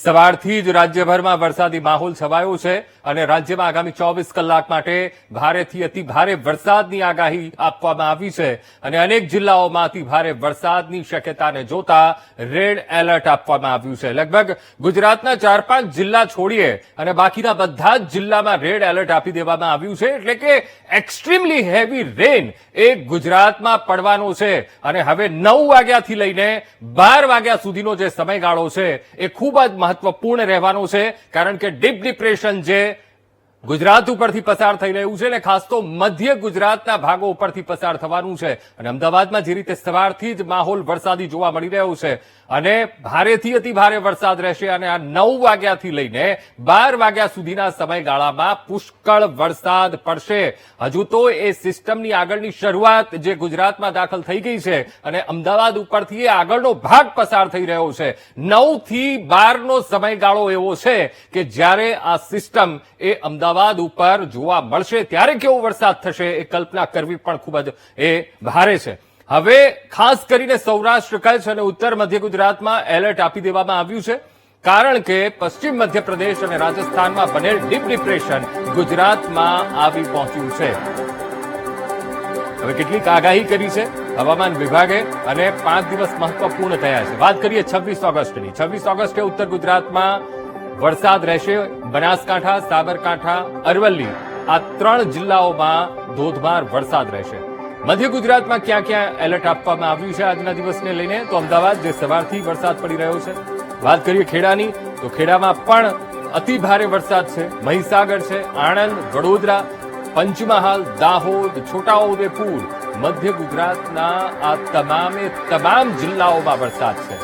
સવારથી જ રાજ્યભરમાં વરસાદી માહોલ છવાયો છે અને રાજ્યમાં આગામી 24 કલાક માટે ભારેથી અતિ ભારે વરસાદની આગાહી આપવામાં આવી છે અને અનેક જિલ્લાઓમાં અતિ ભારે વરસાદની શક્યતાને જોતા રેડ એલર્ટ આપવામાં આવ્યું છે. લગભગ ગુજરાતના 4-5 જિલ્લા છોડીએ અને બાકીના બધા જ જિલ્લામાં રેડ એલર્ટ આપી દેવામાં આવ્યું છે. એટલે કે એક્સ્ટ્રીમલી હેવી રેન એ ગુજરાતમાં પડવાનો છે અને હવે 9 વાગ્યાથી લઈને 12 વાગ્યા સુધીનો જે સમયગાળો છે એ ખૂબ જ મહત્વપૂર્ણ રહેવાનો છે, કારણ કે ડીપ ડિપ્રેશન જે ગુજરાત ઉપરથી પસાર થઈ રહ્યું છે ને ખાસ તો મધ્ય ગુજરાતના ભાગો ઉપરથી પસાર થવાનું છે અને અમદાવાદમાં જે રીતે સવારથી જ માહોલ વરસાદી જોવા મળી રહ્યો છે અને ભારેથી અતિ ભારે વરસાદ રહેશે અને આ 9 વાગ્યાથી લઈને 12 વાગ્યા સુધીના સમયગાળામાં પુષ્કળ વરસાદ પડશે. હજુ તો એ સિસ્ટમની આગળની શરૂઆત જે ગુજરાતમાં દાખલ થઈ ગઈ છે અને અમદાવાદ ઉપરથી એ આગળનો ભાગ પસાર થઈ રહ્યો છે. 9 થી 12 નો સમયગાળો એવો છે કે જ્યારે આ સિસ્ટમ એ અમદાવાદ ઉપર જોવા મળશે ત્યારે કેવો વરસાદ થશે એ કલ્પના કરવી પણ ખૂબ જ એ ભારે છે. હવે ખાસ કરીને સૌરાષ્ટ્ર, કચ્છ અને ઉત્તર મધ્ય ગુજરાતમાં એલર્ટ આપી દેવામાં આવ્યું છે, કારણ કે પશ્ચિમ મધ્યપ્રદેશ અને રાજસ્થાનમાં બનેલ ડીપ ડિપ્રેશન ગુજરાતમાં આવી પહોંચ્યું છે. હવે કેટલીક આગાહી કરી છે હવામાન વિભાગે અને 5 દિવસ મહત્વપૂર્ણ થયા છે. વાત કરીએ 26 ઓગસ્ટની. 26 ઓગસ્ટે ઉત્તર ગુજરાતમાં વરસાદ રહેશે. બનાસકાંઠા, સાબરકાંઠા, અરવલ્લી આ 3 જિલ્લાઓમાં ધોધમાર વરસાદ રહેશે. મધ્ય ગુજરાતમાં ક્યાં ક્યાં એલર્ટ આપવામાં આવ્યું છે આજના દિવસને લઈને? તો અમદાવાદ જે સવારથી વરસાદ પડી રહ્યો છે. વાત કરીએ ખેડાની, તો ખેડામાં પણ અતિ ભારે વરસાદ છે. મહીસાગર છે, આણંદ, વડોદરા, પંચમહાલ, દાહોદ, છોટાઉદેપુર, મધ્ય ગુજરાતના આ તમામ જિલ્લાઓમાં વરસાદ છે.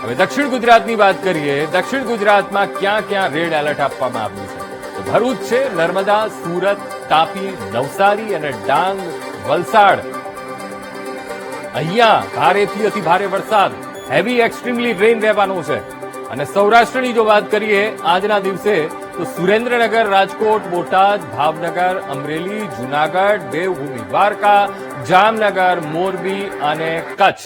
હવે દક્ષિણ ગુજરાતની વાત કરીએ. દક્ષિણ ગુજરાતમાં ક્યાં ક્યાં રેડ એલર્ટ આપવામાં આવ્યું છે? તો ભરૂચ છે, નર્મદા, સુરત, તાપી, નવસારી અને ડાંગ, વલસાડ અહીંયા ભારેથી અતિ ભારે વરસાદ, હેવી એક્સ્ટ્રીમલી રેન રહેવાનો છે. અને સૌરાષ્ટ્રની જો વાત કરીએ આજના દિવસે, તો સુરેન્દ્રનગર, રાજકોટ, બોટાદ, ભાવનગર, અમરેલી, જૂનાગઢ, દેવભૂમિ દ્વારકા, જામનગર, મોરબી અને કચ્છ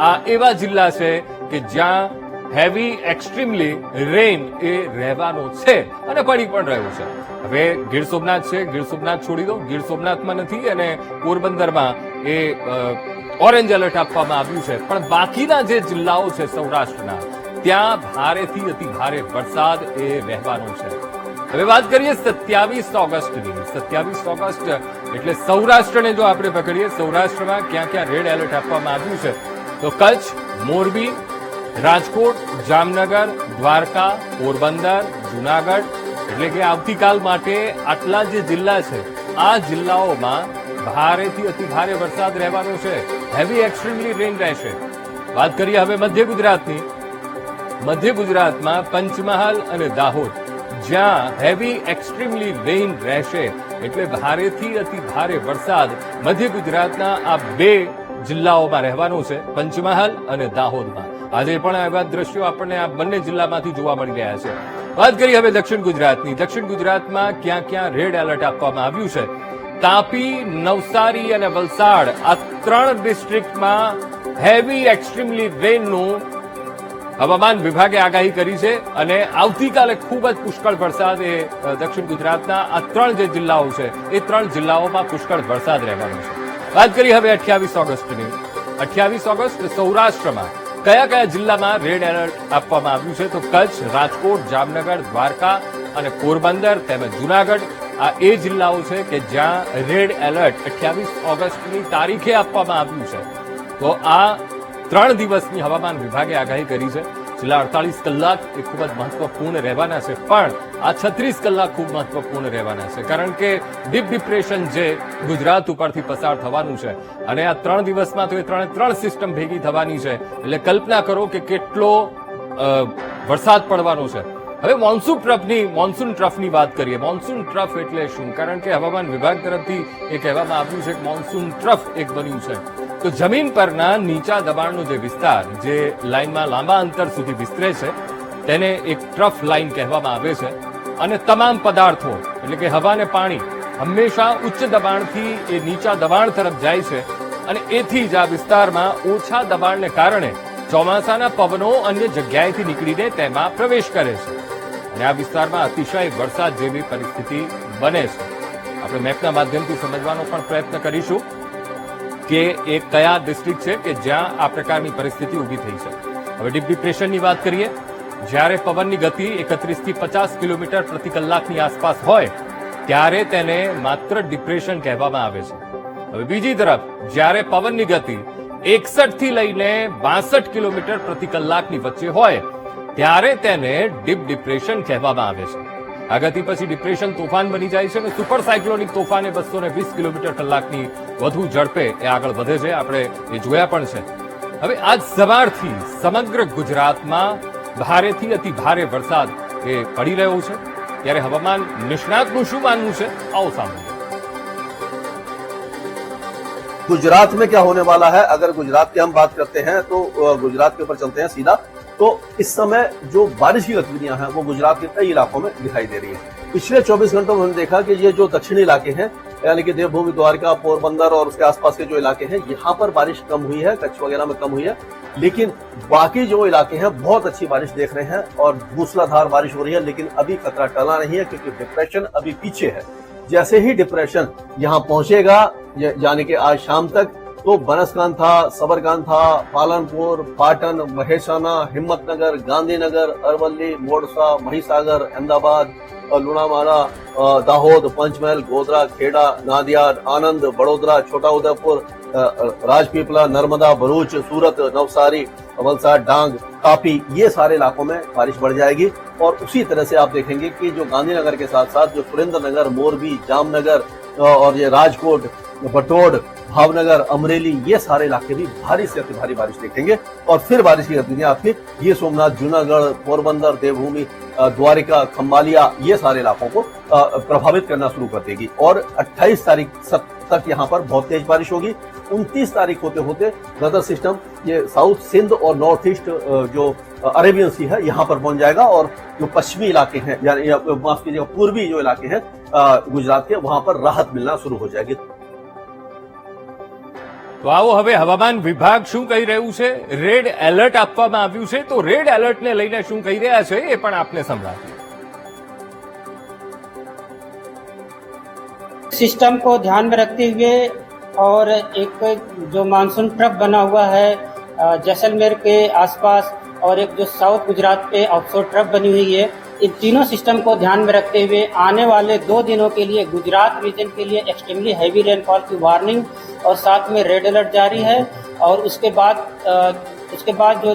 આ એવા જિલ્લા છે કે જ્યાં હેવી એક્સ્ટ્રીમલી રેન એ રહેવાનો છે અને પડી પણ રહ્યું છે. હવે ગીર સોમનાથ છે, ગીર સોમનાથ છોડી દો, ગીર સોમનાથમાં નથી અને પોરબંદરમાં એ ઓરેન્જ એલર્ટ આપવામાં આવ્યું છે. પણ બાકીના જે જિલ્લાઓ છે સૌરાષ્ટ્રના, ત્યાં ભારેથી અતિ ભારે વરસાદ એ રહેવાનો છે. હવે વાત કરીએ 27 ઓગસ્ટની. 27 ઓગસ્ટ એટલે સૌરાષ્ટ્રને જો આપણે પકડીએ, સૌરાષ્ટ્રમાં ક્યાં ક્યાં રેડ એલર્ટ આપવામાં આવ્યું છે? તો કચ્છ, મોરબી, રાજકોટ, જામનગર, દ્વારકા, પોરબંદર, જૂનાગઢ, એટલે કે આવતીકાલ માટે આટલા જે જિલ્લા છે આ જિલ્લાઓમાં ભારેથી અતિ ભારે વરસાદ રહેવાનો છે. હેવી એક્સ્ટ્રીમલી રેન રહેશે. વાત કરીએ હવે મધ્ય ગુજરાતની. મધ્ય ગુજરાતમાં પંચમહાલ અને દાહોદ જ્યાં હેવી એક્સ્ટ્રીમલી રેન રહેશે, એટલે ભારેથી અતિ ભારે વરસાદ મધ્ય ગુજરાતના આ 2 જિલ્લાઓમાં રહેવાનો છે, પંચમહાલ અને દાહોદમાં. આજે પણ આવા દ્રશ્યો આપણને આ બંને જિલ્લામાંથી જોવા મળી રહ્યા છે. વાત કરીએ હવે દક્ષિણ ગુજરાતની. દક્ષિણ ગુજરાતમાં ક્યાં ક્યાં રેડ એલર્ટ આપવામાં આવ્યું છે? તાપી, નવસારી અને વલસાડ આ 3 ડિસ્ટ્રિક્ટમાં હેવી એક્સ્ટ્રીમલી રેનનું હવામાન વિભાગે આગાહી કરી છે અને આવતીકાલે ખૂબ જ પુષ્કળ વરસાદ એ દક્ષિણ ગુજરાતના આ 3 જે જિલ્લાઓ છે એ 3 જિલ્લાઓમાં પુષ્કળ વરસાદ રહેવાનો છે. વાત કરીએ હવે 28 ઓગસ્ટની. 28 ઓગસ્ટ સૌરાષ્ટ્રમાં કયા કયા જિલ્લામાં રેડ એલર્ટ આપવામાં આવ્યું છે? તો કચ્છ, રાજકોટ, જામનગર, દ્વારકા અને પોરબંદર તેમજ જૂનાગઢ આ એ જિલ્લાઓ છે કે જ્યાં રેડ એલર્ટ 28 ઓગસ્ટની તારીખે આપવામાં આવ્યું છે. તો આ 3 દિવસની હવામાન વિભાગે આગાહી કરી છે. છેલ્લા 48 કલાક એ ખૂબ જ મહત્વપૂર્ણ રહેવાના છે, પણ આ 36 કલાક ખૂબ મહત્વપૂર્ણ રહેવાના છે, કારણ કે ડીપ ડિપ્રેશન જે ગુજરાત ઉપરથી પસાર થવાનું છે અને આ 3 દિવસમાં તો એ 3 સિસ્ટમ ભેગી થવાની છે. એટલે કલ્પના કરો કે કેટલો વરસાદ પડવાનો છે. હવે મોન્સૂન ટ્રફની વાત કરીએ. મોન્સૂન ટ્રફ એટલે શું? કારણ કે હવામાન વિભાગ તરફથી એ કહેવામાં આવ્યું છે કે મોન્સૂન ટ્રફ એક બન્યું છે. તો જમીન પરના નીચા દબાણનો જે વિસ્તાર જે લાઇનમાં લાંબા અંતર સુધી વિસ્તરે છે તેને એક ટ્રફ લાઇન કહેવામાં આવે છે. અને તમામ પદાર્થો એટલે કે હવા અને પાણી હંમેશા ઉચ્ચ દબાણથી એ નીચા દબાણ તરફ જાય છે અને એથી જ આ વિસ્તારમાં ઓછા દબાણને કારણે ચોમાસાના પવનો અન્ય જગ્યાએથી નીકળીને તેમાં પ્રવેશ કરે છે અને આ વિસ્તારમાં અતિશય વરસાદ જેવી પરિસ્થિતિ બને છે. આપણે મેપના માધ્યમથી સમજવાનો પણ પ્રયત્ન કરીશું કે એ કયા ડિસ્ટ્રિક્ટ છે કે જ્યાં આ પ્રકારની પરિસ્થિતિ ઊભી થઈ છે. હવે ડીપ ડિપ્રેશનની વાત કરીએ. જ્યારે પવનની ગતિ 31 થી 50 કિલોમીટર પ્રતિ કલાકની આસપાસ હોય ત્યારે તેને માત્ર ડિપ્રેશન કહેવામાં આવે છે. હવે બીજી તરફ જ્યારે પવનની ગતિ 61 થી લઈને 62 કિલોમીટર પ્રતિ કલાકની વચ્ચે હોય ત્યારે તેને ડીપ ડિપ્રેશન કહેવામાં આવે છે. આ ગતિ પછી ડિપ્રેશન તોફાન બની જાય છે અને સુપર સાયક્લોનિક તોફાન 220 કિલોમીટર કલાકની વધુ ઝડપે એ આગળ વધે છે. આપણે એ જોયા પણ છે. હવે આજ સવારથી સમગ્ર ગુજરાતમાં ભારેથી અતિ ભારે વરસાદ એ પડી રહ્યો છે. ત્યારે હવામાન નિષ્ણાતનું શું માનવું છે, આવો સાંભળીએ. गुजरात में क्या होने वाला है, अगर गुजरात की हम बात करते हैं तो गुजरात के ऊपर चलते हैं सीधा. तो इस समय जो बारिश की गतिविधियां हैं वो गुजरात के कई इलाकों में दिखाई दे रही है. पिछले 24 घंटों में हमने देखा कि ये जो दक्षिणी इलाके हैं यानी कि देवभूमि, द्वारका, पोरबंदर और उसके आसपास के जो इलाके हैं यहाँ पर बारिश कम हुई है, कच्छ वगैरह में कम हुई है. लेकिन बाकी जो इलाके हैं बहुत अच्छी बारिश देख रहे हैं और मूसलाधार बारिश हो रही है. लेकिन अभी खतरा टला नहीं है क्योंकि डिप्रेशन अभी पीछे है. जैसे ही डिप्रेशन यहाँ पहुंचेगा यानी कि आज शाम तक, तो बनासकांठा, सबरकांठा, पालनपुर, पाटन, महेसाना, हिम्मतनगर, गांधीनगर, अरवली, मोड़सा, महिसागर, अहमदाबाद, लुणावाड़ा, दाहोद, पंचमहल, गोधरा, खेड़ा, नादियाद, आनंद, बड़ोदरा, छोटा उदयपुर, राजपीपला, नर्मदा, भरूच, सूरत, नवसारी, वलसाड, डांग, कापी, ये सारे इलाकों में बारिश बढ़ जाएगी. और उसी तरह से आप देखेंगे कि जो गांधीनगर के साथ साथ जो सुरेंद्रनगर, मोरबी, जामनगर और ये राजकोट, बटोड़, भावनगर, अमरेली, ये सारे इलाके भी भारी से अति भारी बारिश देखेंगे. और फिर बारिश की गतिविधियां आपकी ये सोमनाथ, जूनागढ़, पोरबंदर, देवभूमि, द्वारिका, खम्बालिया, ये सारे इलाकों को प्रभावित करना शुरू कर देगी. और 28 तारीख तक यहाँ पर बहुत तेज बारिश होगी. 29 तारीख होते होते वेदर सिस्टम ये साउथ सिंध और नॉर्थ ईस्ट जो अरेबियन सी है यहाँ पर पहुंच जाएगा. और जो पश्चिमी इलाके हैं यानी माफ कीजिएगा पूर्वी जो इलाके हैं गुजरात के, वहां पर राहत मिलना शुरू हो जाएगी. તો આવો હવે હવામાન વિભાગ શું કહી રહ્યું છે. રેડ એલર્ટ આપવામાં આવ્યું છે, તો રેડ એલર્ટને લઈને શું કહી રહ્યા છે એ પણ આપને સંભળાવીએ. सिस्टम को ध्यान में रखते हुए और एक जो मानसून ट्रफ बना हुआ है जैसलमेर के आसपास और एक जो साउथ गुजरात पे ऑफशोर ट्रफ बनी हुई है, इन तीनों सिस्टम को ध्यान में रखते हुए आने वाले 2 दिनों के लिए गुजरात रीजन के लिए एक्सट्रीमली हैवी रेनफॉल की वार्निंग और साथ में रेड अलर्ट जारी है. और उसके बाद जो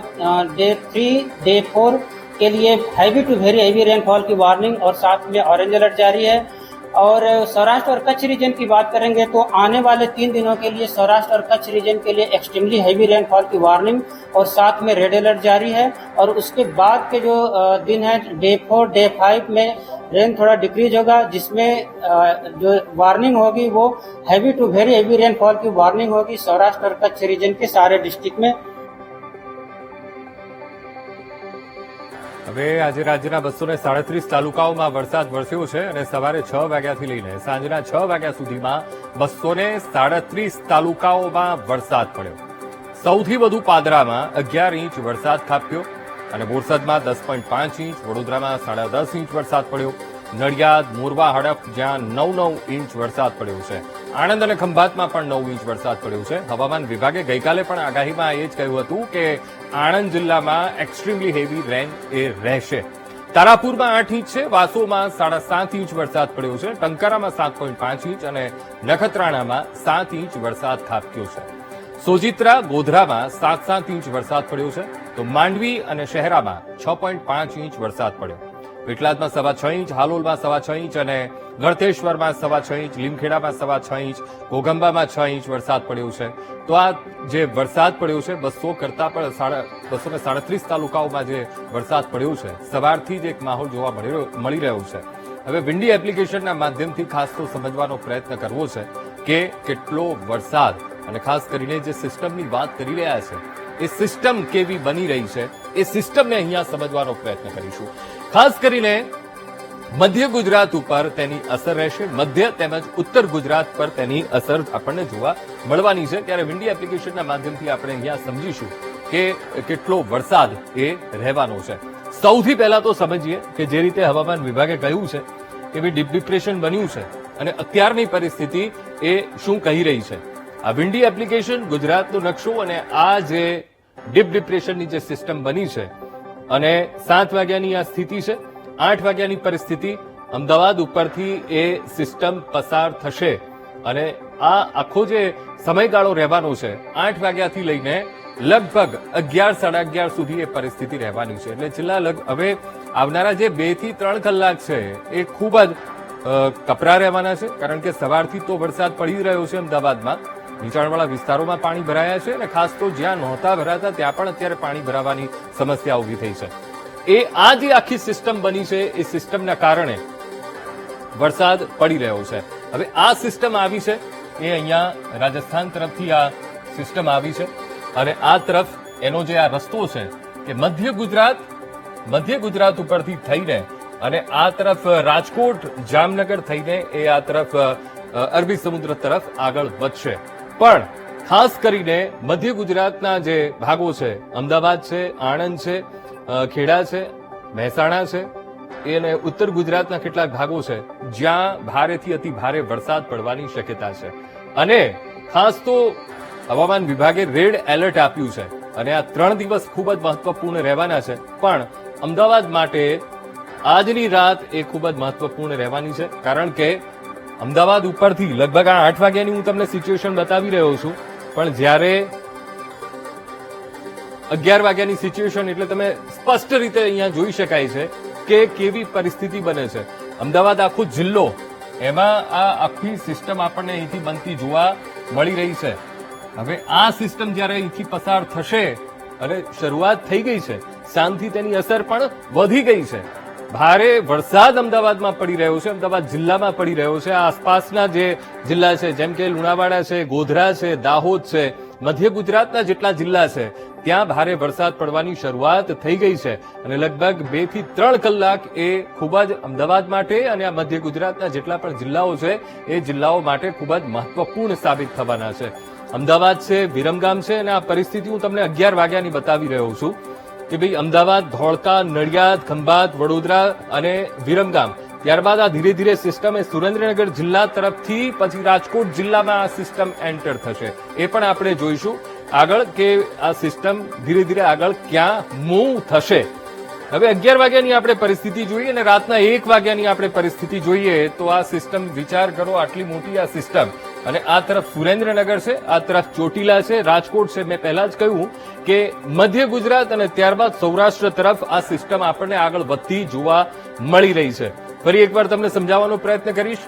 डे 3, डे 4 के लिए heavy to very heavy rainfall की वार्निंग और साथ में ऑरेंज अलर्ट जारी है. और सौराष्ट्र और कच्छ रीजन की बात करेंगे तो आने वाले 3 दिनों के लिए सौराष्ट्र और कच्छ रीजन के लिए एक्सट्रीमली हैवी रेनफॉल की वार्निंग और साथ में रेड अलर्ट जारी है. और उसके बाद के जो दिन है डे 4, डे 5 में रेन थोड़ा डिक्रीज होगा, जिसमें जो वार्निंग होगी वो heavy to very heavy rainfall की वार्निंग होगी सौराष्ट्र और कच्छ रीजन के सारे डिस्ट्रिक्ट में. હવે આજે રાજ્યના 237 તાલુકાઓમાં વરસાદ વરસ્યો છે અને સવારે 6 વાગ્યાથી લઈને સાંજના 6 વાગ્યા સુધીમાં 237 તાલુકાઓમાં વરસાદ પડ્યો. સૌથી વધુ પાદરામાં 11 ઇંચ વરસાદ ખાબક્યો અને બોરસદમાં 10.5 ઇંચ, વડોદરામાં 10.5 ઇંચ વરસાદ પડ્યો. નડિયાદ, મોરવા, હડફ જ્યાં 9 ઇંચ વરસાદ પડ્યો છે. આણંદ અને ખંભાતમાં પણ 9 ઇંચ વરસાદ પડ્યો છે. હવામાન વિભાગે ગઈકાલે પણ આગાહીમાં એ જ કહ્યું હતું કે આણંદ જિલ્લામાં એક્સ્ટ્રીમલી હેવી રેન એ રહેશે. તારાપુરમાં 8 ઇંચ છે, વાસોમાં 7.5 ઇંચ વરસાદ પડ્યો છે, ટંકારામાં 7.5 ઇંચ અને નખત્રાણામાં 7 ઇંચ વરસાદ ખાબક્યો છે. સોજિત્રા, ગોધરામાં 7.7 ઇંચ વરસાદ પડ્યો છે, તો માંડવી અને શહેરામાં 6.5 ઇંચ વરસાદ પડ્યો. પેટલાદમાં 6.5 ઇંચ, હાલોલમાં 6.5 ઇંચ અને ગળતેશ્વરમાં 6.5 ઇંચ, લીમખેડામાં 6.5 ઇંચ, ઘોગંબામાં 6 ઇંચ વરસાદ પડ્યો છે. તો આ જે વરસાદ પડ્યો છે 200 કરતા પણ 237 તાલુકાઓમાં જે વરસાદ પડ્યો છે, સવારથી જ એક માહોલ જોવા મળી રહ્યો છે. હવે વિન્ડી એપ્લિકેશનના માધ્યમથી ખાસ તો સમજવાનો પ્રયત્ન કરવો છે કે કેટલો વરસાદ અને ખાસ કરીને જે સિસ્ટમની વાત કરી રહ્યા છે એ સિસ્ટમ કેવી બની રહી છે એ સિસ્ટમને અહીંયા સમજવાનો પ્રયત્ન કરીશું. ખાસ કરીને મધ્ય ગુજરાત ઉપર તેની અસર રહેશે, મધ્ય તેમજ ઉત્તર ગુજરાત પર તેની અસર આપણને જોવા મળવાની છે. ત્યારે વિન્ડી એપ્લિકેશનના માધ્યમથી આપણે અહીંયા સમજીશું કે કેટલો વરસાદ એ રહેવાનો છે. સૌથી પહેલા તો સમજીએ કે જે રીતે હવામાન વિભાગે કહ્યું છે કે ભાઈ ડીપ ડિપ્રેશન બન્યું છે અને અત્યારની પરિસ્થિતિ એ શું કહી રહી છે. આ વિન્ડી એપ્લિકેશન, ગુજરાતનો નકશો અને આ જે ડીપ ડિપ્રેશનની જે સિસ્ટમ બની છે અને 7 વાગ્યાની આ સ્થિતિ છે, 8 વાગ્યાની પરિસ્થિતિ અમદાવાદ ઉપરથી એ સિસ્ટમ પસાર થશે અને આ આખો જે સમયગાળો રહેવાનો છે 8 વાગ્યાથી લઈને લગભગ 11-11:30 સુધી એ પરિસ્થિતિ રહેવાની છે. એટલે છેલ્લા હવે આવનારા જે 2 થી 3 કલાક છે એ ખૂબ જ કપરા રહેવાના છે, કારણ કે સવારથી તો વરસાદ પડી રહ્યો છે અમદાવાદમાં. નીચાણવાળા વિસ્તારોમાં પાણી ભરાયા છે અને ખાસ તો જ્યાં નહોતા ભરાતા ત્યાં પણ અત્યારે પાણી ભરાવાની સમસ્યા ઉભી થઈ છે. આ જે આખી સિસ્ટમ બની છે એ સિસ્ટમના કારણે વરસાદ પડી રહ્યો છે. હવે આ સિસ્ટમ આવી છે એ અહીંયા રાજસ્થાન તરફથી આ સિસ્ટમ આવી છે અને આ તરફ એનો જે આ રસ્તો છે કે મધ્ય ગુજરાત ઉપરથી થઈને અને આ તરફ રાજકોટ, જામનગર થઈને એ આ તરફ અરબી સમુદ્ર તરફ આગળ વધશે. પણ ખાસ કરીને મધ્ય ગુજરાતના જે ભાગો છે, અમદાવાદ છે, આણંદ છે, ખેડા છે, મહેસાણા છે, અને ઉત્તર ગુજરાતના કેટલાક ભાગો છે જ્યાં ભારેથી અતિ ભારે વરસાદ પડવાની શક્યતા છે. અને ખાસ તો હવામાન વિભાગે રેડ એલર્ટ આપ્યું છે અને આ 3 દિવસ ખૂબ જ મહત્વપૂર્ણ રહેવાના છે. પણ અમદાવાદ માટે આજની રાત એ ખૂબ જ મહત્વપૂર્ણ રહેવાની છે, કારણ કે અમદાવાદ ઉપરથી લગભગ આ 8 વાગ્યાની હું તમને સિચ્યુએશન બતાવી રહ્યો છું, પણ જ્યારે 11 વાગ્યાની સિચ્યુએશન એટલે તમે સ્પષ્ટ રીતે અહીંયા જોઈ શકાય છે કે કેવી પરિસ્થિતિ બને છે. અમદાવાદ આખો જિલ્લો, એમાં આ આખી સિસ્ટમ આપણને અહીંથી બનતી જોવા મળી રહી છે. હવે આ સિસ્ટમ જ્યારે અહીંથી પસાર થશે અને શરૂઆત થઈ ગઈ છે, સાંજથી તેની અસર પણ વધી ગઈ છે. ભારે વરસાદ અમદાવાદમાં પડી રહ્યો છે, અમદાવાદ જિલ્લામાં પડી રહ્યો છે. આસપાસના જે જિલ્લા છે જેમ કે લુણાવાડા છે, ગોધરા છે, દાહોદ છે, મધ્ય ગુજરાતના જેટલા જિલ્લા છે ત્યાં ભારે વરસાદ પડવાની શરૂઆત થઈ ગઈ છે અને લગભગ 2 થી 3 કલાક એ ખૂબ જ અમદાવાદ માટે અને આ મધ્ય ગુજરાતના જેટલા પણ જિલ્લાઓ છે એ જિલ્લાઓ માટે ખૂબ જ મહત્વપૂર્ણ સાબિત થવાના છે. અમદાવાદ છે, વિરમગામ છે અને આ પરિસ્થિતિ હું તમને 11 વાગ્યાની બતાવી રહ્યો છું કે ભાઈ અમદાવાદ, ધોળકા, નડિયાદ, ખંભાત, વડોદરા અને વિરમગામ. ત્યારબાદ આ ધીરે ધીરે સિસ્ટમ એ સુરેન્દ્રનગર જિલ્લા તરફથી પછી રાજકોટ જિલ્લામાં આ સિસ્ટમ એન્ટર થશે. એ પણ આપણે જોઈશું આગળ કે આ સિસ્ટમ ધીરે ધીરે આગળ ક્યાં મૂવ થશે. હવે 11 વાગ્યાની આપણે પરિસ્થિતિ જોઈએ અને રાતના 1 વાગ્યાની આપણે પરિસ્થિતિ જોઈએ તો આ સિસ્ટમ, વિચાર કરો આટલી મોટી આ સિસ્ટમ અને આ તરફ સુરેન્દ્રનગર છે, આ તરફ ચોટીલા છે, રાજકોટ છે. મેં પહેલા જ કહ્યું કે મધ્ય ગુજરાત અને ત્યારબાદ સૌરાષ્ટ્ર તરફ આ સિસ્ટમ આપણને આગળ વધતી જોવા મળી રહી છે. ફરી એકવાર તમને સમજાવવાનો પ્રયત્ન કરીશ.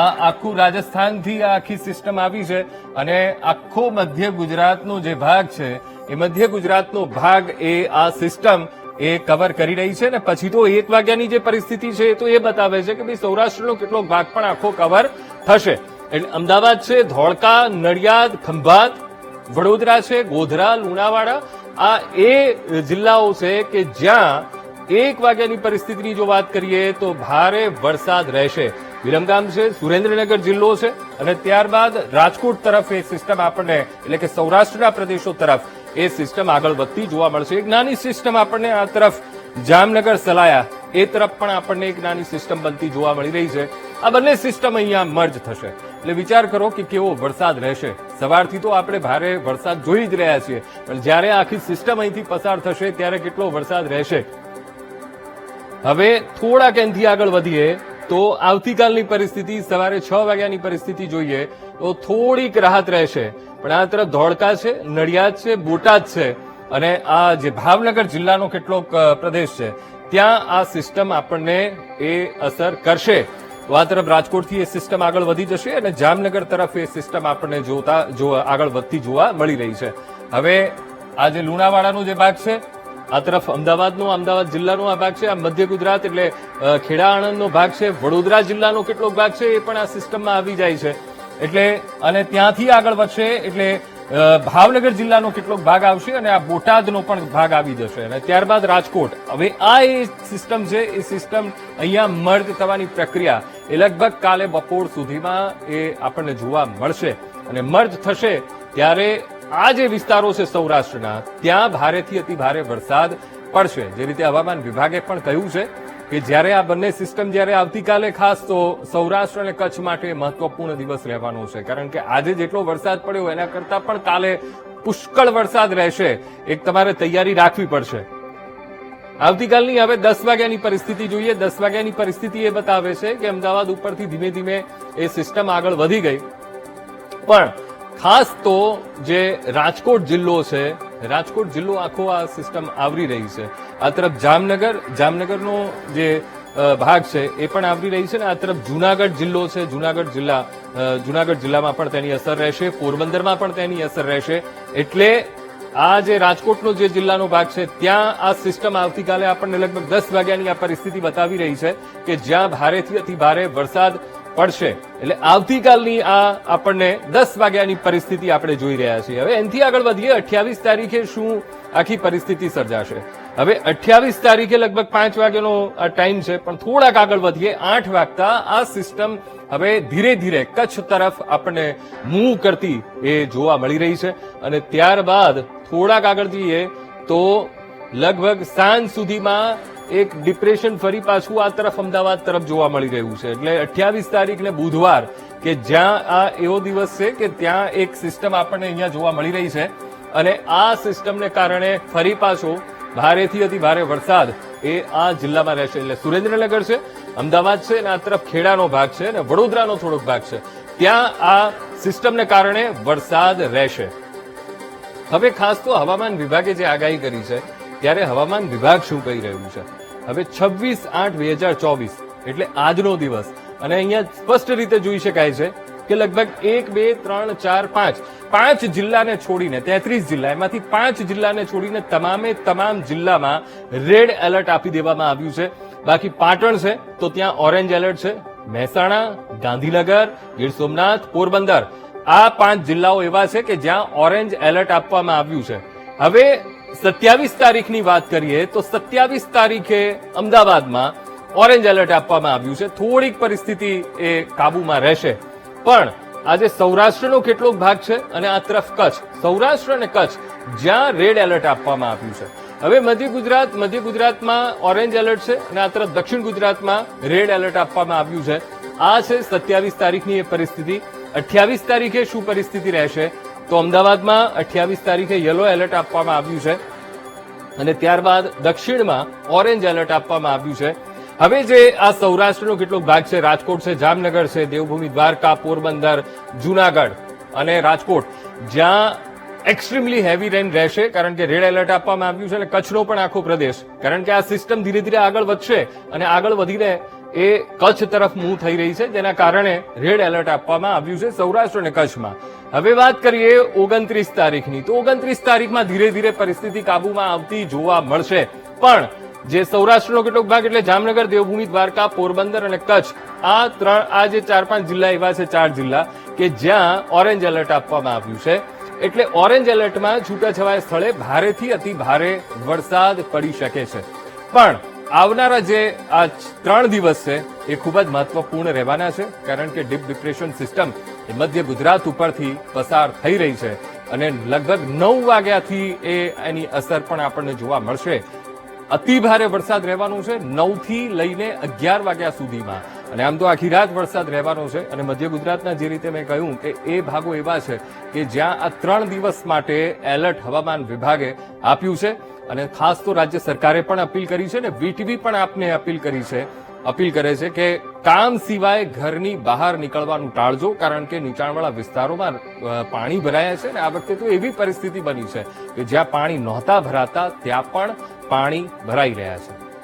આ આખું રાજસ્થાનથી આ આખી સિસ્ટમ આવી છે અને આખો મધ્ય ગુજરાતનો જે ભાગ છે એ મધ્ય ગુજરાતનો ભાગ એ આ સિસ્ટમ એ કવર કરી રહી છે. ને પછી તો 1 વાગ્યાની જે પરિસ્થિતિ છે એ તો એ બતાવે છે કે ભાઈ સૌરાષ્ટ્રનો કેટલો ભાગ પણ આખો કવર થશે. એટલે અમદાવાદ છે, ધોળકા, નડિયાદ, ખંભાત, વડોદરા છે, ગોધરા, લુણાવાડા, આ એ જિલ્લાઓ છે કે જ્યાં 1 વાગ્યાની પરિસ્થિતિની જો વાત કરીએ તો ભારે વરસાદ રહેશે. વિરમગામ છે, સુરેન્દ્રનગર જિલ્લો છે અને ત્યારબાદ રાજકોટ તરફ એ સિસ્ટમ આપણને એટલે કે સૌરાષ્ટ્રના પ્રદેશો તરફ એ સિસ્ટમ આગળ વધતી જોવા મળશે. એક નાની સિસ્ટમ આપણને આ તરફ જામનગર, સલાયા એ તરફ પણ આપણને એક નાની સિસ્ટમ બનતી જોવા મળી રહી છે. આ બંને સિસ્ટમ અહીંયા મર્જ થશે એટલે વિચાર કરો કે કેવો વરસાદ રહેશે. સવારથી તો આપણે ભારે વરસાદ જોઈ જ રહ્યા છીએ, પણ જ્યારે આખી સિસ્ટમ અહીંથી પસાર થશે ત્યારે કેટલો વરસાદ રહેશે. હવે થોડાક એનાથી આગળ વધીએ તો આવતીકાલની પરિસ્થિતિ, સવારે 6 વાગ્યાની પરિસ્થિતિ જોઈએ તો થોડીક રાહત રહેશે. પણ આ તરફ ધોળકા છે, નડિયાદ છે, બોટાદ છે અને આ જે ભાવનગર જિલ્લાનો કેટલોક પ્રદેશ છે ત્યાં આ સિસ્ટમ આપણને એ અસર કરશે. તો આ તરફ રાજકોટથી એ સિસ્ટમ આગળ વધી જશે અને જામનગર તરફ એ સિસ્ટમ આપણને આગળ વધતી જોવા મળી રહી છે. હવે આ જે લુણાવાડાનો જે ભાગ છે, આ તરફ અમદાવાદ જિલ્લાનો આ ભાગ છે, આ મધ્ય ગુજરાત એટલે ખેડા, આણંદનો ભાગ છે, વડોદરા જિલ્લાનો કેટલોક ભાગ છે એ પણ આ સિસ્ટમમાં આવી જાય છે. એટલે અને ત્યાંથી આગળ વધશે એટલે ભાવનગર જિલ્લાનો કેટલોક ભાગ આવશે અને આ બોટાદનો પણ ભાગ આવી જશે અને ત્યારબાદ રાજકોટ. હવે આ એ સિસ્ટમ છે, એ સિસ્ટમ અહીંયા મર્જ થવાની પ્રક્રિયા એ લગભગ કાલે બપોર સુધીમાં એ આપણને જોવા મળશે અને મર્જ થશે ત્યારે આ જે વિસ્તારો છે સૌરાષ્ટ્રના, ત્યાં ભારેથી અતિ ભારે વરસાદ પડશે. જે રીતે હવામાન વિભાગે પણ કહ્યું છે કે જ્યારે આ બંને સિસ્ટમ જ્યારે આવતીકાલે ખાસ તો સૌરાષ્ટ્ર અને કચ્છ માટે મહત્વપૂર્ણ દિવસ રહેવાનો છે, કારણ કે આજે જેટલો વરસાદ પડ્યો એના કરતા પણ કાલે પુષ્કળ વરસાદ રહેશે. એક તમારે તૈયારી રાખવી પડશે. આવતીકાલની હવે 10 વાગ્યાની પરિસ્થિતિ જોઈએ. 10 વાગ્યાની પરિસ્થિતિ એ બતાવે છે કે અમદાવાદ ઉપરથી ધીમે ધીમે એ સિસ્ટમ આગળ વધી ગઈ, પણ ખાસ તો જે રાજકોટ જિલ્લો છે, રાજકોટ જિલ્લો આખો આ સિસ્ટમ આવરી રહી છે. આ તરફ જામનગરનો જે ભાગ છે એ પણ આવરી રહી છે, ને આ તરફ જુનાગઢ જિલ્લો છે, જુનાગઢ જિલ્લામાં પણ તેની અસર રહેશે, પોરબંદરમાં પણ તેની અસર રહેશે. એટલે આ જે રાજકોટનો જે જિલ્લાનો ભાગ છે ત્યાં આ સિસ્ટમ આવતીકાલે આપણને લગભગ 10 વાગ્યાની આ પરિસ્થિતિ બતાવી રહી છે કે જ્યાં ભારેથી અતિ ભારે વરસાદ પડશે. એટલે આવતીકાલની આ આપણને 10 વાગ્યાની પરિસ્થિતિ આપણે જોઈ રહ્યા છીએ. હવે એનાથી આગળ વધીએ. 28 તારીખે શું આખી પરિસ્થિતિ સર્જાશે? હવે 28 તારીખે લગભગ 5 વાગ્યાનો આ ટાઈમ છે, પણ થોડાક આગળ વધીએ. 8 વાગતા આ સિસ્ટમ હવે ધીરે ધીરે કચ્છ તરફ આપણને મૂવ કરતી એ જોવા મળી રહી છે, અને ત્યારબાદ થોડાક આગળ જઈએ તો લગભગ સાંજ સુધીમાં એક ડિપ્રેશન ફરી પાછું આ તરફ અમદાવાદ તરફ જોવા મળી રહ્યું છે. એટલે 28 તારીખને બુધવાર કે જ્યાં આ એવો દિવસ છે કે ત્યાં એક સિસ્ટમ આપણને અહીંયા જોવા મળી રહી છે, અને આ સિસ્ટમને કારણે ફરી પાછો ભારેથી અતિ ભારે વરસાદ એ આ જિલ્લામાં રહેશે. એટલે સુરેન્દ્રનગર છે, અમદાવાદ છે, અને આ તરફ ખેડાનો ભાગ છે, અને વડોદરાનો થોડોક ભાગ છે, ત્યાં આ સિસ્ટમને કારણે વરસાદ રહેશે. હવે ખાસ તો હવામાન વિભાગે જે આગાહી કરી છે ત્યારે હવામાન વિભાગ શું કહી રહ્યું છે? હવે 26/8/2024 એટલે આજનો દિવસ, અને અહીંયા સ્પષ્ટ રીતે જોઈ શકાય છે કે લગભગ 1, 2, 3, 4, 5 જિલ્લાને છોડીને 33 જિલ્લા, એમાંથી 5 જિલ્લાને છોડીને તમામ જિલ્લામાં રેડ એલર્ટ આપી દેવામાં આવ્યું છે. બાકી પાટણ છે તો ત્યાં ઓરેન્જ એલર્ટ છે, મહેસાણા, ગાંધીનગર, ગીર સોમનાથ, પોરબંદર, આ 5 જિલ્લાઓ એવા છે કે જ્યાં ઓરેન્જ એલર્ટ આપવામાં આવ્યું છે. હવે 27 તારીખની વાત કરીએ તો 27 તારીખે અમદાવાદમાં ઓરેન્જ એલર્ટ આપવામાં આવ્યું છે. થોડીક પરિસ્થિતિ એ કાબુમાં રહેશે, પણ આજે સૌરાષ્ટ્રનો કેટલોક ભાગ છે અને આ તરફ કચ્છ, સૌરાષ્ટ્ર અને કચ્છ જ્યાં રેડ એલર્ટ આપવામાં આવ્યું છે. હવે મધ્ય ગુજરાતમાં ઓરેન્જ એલર્ટ છે, અને આ તરફ દક્ષિણ ગુજરાતમાં રેડ એલર્ટ આપવામાં આવ્યું છે. આ છે 27 તારીખની એ પરિસ્થિતિ. 28 તારીખે શું પરિસ્થિતિ રહેશે? તો અમદાવાદમાં 28 તારીખે યલો એલર્ટ આપવામાં આવ્યું છે, અને ત્યારબાદ દક્ષિણમાં ઓરેન્જ એલર્ટ આપવામાં આવ્યું છે. હવે જે આ સૌરાષ્ટ્રનો કેટલોક ભાગ છે, રાજકોટ છે, જામનગર છે, દેવભૂમિ દ્વારકા, પોરબંદર, જુનાગઢ અને રાજકોટ, જ્યાં એક્સ્ટ્રીમલી હેવી રેન રહેશે, કારણ કે રેડ એલર્ટ આપવામાં આવ્યું છે, અને કચ્છનો પણ આખો પ્રદેશ, કારણ કે આ સિસ્ટમ ધીરે ધીરે આગળ વધશે અને આગળ વધીને એ કચ્છ તરફ મૂવ થઈ રહી છે, જેના કારણે રેડ એલર્ટ આપવામાં આવ્યું છે સૌરાષ્ટ્ર અને કચ્છમાં. હવે વાત કરીએ 29 તારીખની, તો 29 તારીખમાં ધીરે ધીરે પરિસ્થિતિ કાબુમાં આવતી જોવા મળશે, પણ જે સૌરાષ્ટ્રનો કેટલોક ભાગ એટલે જામનગર, દેવભૂમિ દ્વારકા, પોરબંદર અને કચ્છ, આ જે 4-5 જિલ્લા એવા છે, 4 જિલ્લા કે જ્યાં ઓરેન્જ એલર્ટ આપવામાં આવ્યું છે. એટલે ઓરેન્જ એલર્ટમાં છૂટાછવાયા સ્થળે ભારેથી અતિ ભારે વરસાદ પડી શકે છે. પણ આવનારા જે આ 3 દિવસ છે એ ખૂબ જ મહત્વપૂર્ણ રહેવાના છે, કારણ કે ડીપ ડિપ્રેશન સિસ્ટમ એ મધ્ય ગુજરાત ઉપરથી પસાર થઈ રહી છે, અને લગભગ 9 વાગ્યાથી એની અસર પણ આપણને જોવા મળશે. અતિ ભારે વરસાદ રહેવાનો છે 9 થી લઈને 11 વાગ્યા સુધીમાં, અને આમ તો આખી રાત વરસાદ રહેવાનો છે. અને મધ્ય ગુજરાતના જે રીતે મેં કહ્યું કે એ ભાગો એવા છે કે જ્યાં આ 3 દિવસ માટે એલર્ટ હવામાન વિભાગે આપ્યું છે, અને ખાસ તો રાજ્ય સરકારે પણ અપીલ કરી છે, અને વીટીવી પણ આપને અપીલ કરે છે કે કામ સિવાય ઘરની બહાર નીકળવાનું ટાળજો, કારણ કે નીચાણવાળા વિસ્તારોમાં પાણી ભરાયા છે, અને આ વખતે તો એવી પરિસ્થિતિ બની છે કે જ્યાં પાણી નહોતા ભરાતા ત્યાં પણ પાણી ભરાઈ રહ્યા છે.